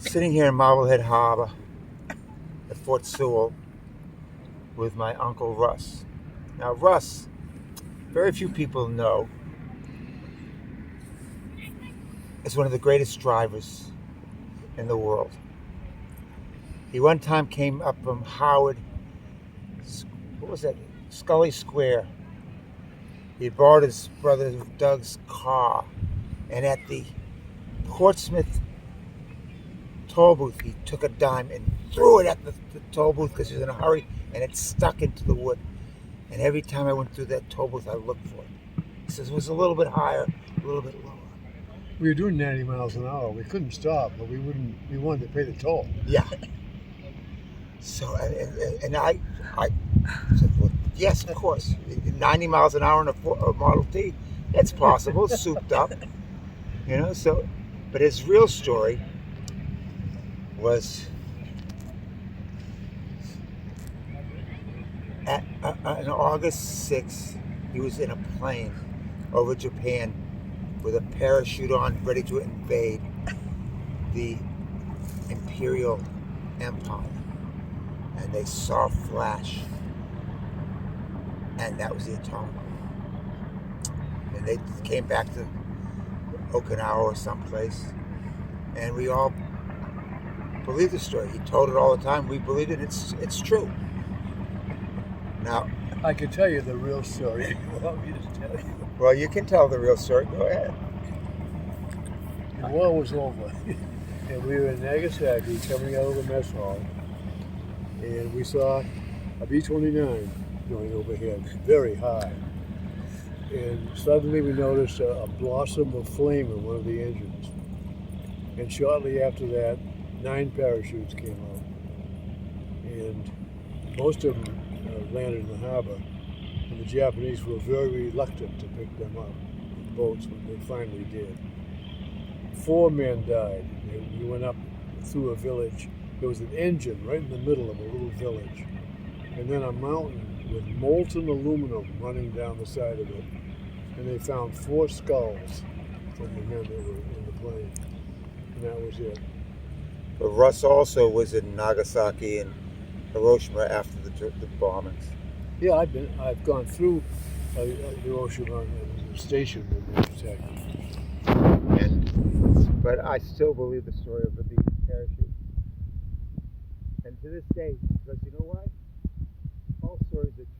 Sitting here in Marblehead Harbor at Fort Sewell with my uncle Russ. Now, Russ, very few people know, is one of the greatest drivers in the world. He one time came up from Howard, what was that, Scully Square. He had borrowed his brother Doug's car, and at the Portsmouth toll booth, he took a dime and threw it at the toll booth because he was in a hurry, and it stuck into the wood. And every time I went through that toll booth, I looked for it. He says it was a little bit higher, a little bit lower. We were doing 90 miles an hour. We couldn't stop, but we wanted to pay the toll. Yeah. So, and I said, well, yes, of course. 90 miles an hour in a Model T, it's possible. It's souped up. So, but his real story was on August 6th, he was in a plane over Japan with a parachute on, ready to invade the Imperial Empire. And they saw a flash, and that was the atomic bomb. And they came back to Okinawa or someplace, and we all believe the story. He told it all the time. We believe it. It's true. Now, I could tell you the real story if you want me to tell you. Well, you can tell the real story. Go ahead. The war was over, and we were in Nagasaki coming out of the mess hall, and we saw a B-29 going overhead, very high. And suddenly we noticed a blossom of flame in one of the engines. And shortly after that, 9 parachutes came out. And most of them landed in the harbor. And the Japanese were very reluctant to pick them up in boats when they finally did. 4 men died. We went up through a village. There was an engine right in the middle of a little village. And then a mountain with molten aluminum running down the side of it. And they found 4 skulls from the men that were in the plane. And that was it. But Russ also was in Nagasaki and Hiroshima after the bombings. Yeah, I've gone through Hiroshima and stationed in Nagasaki. But I still believe the story of the parachute. And to this day, because you know why? All stories are true.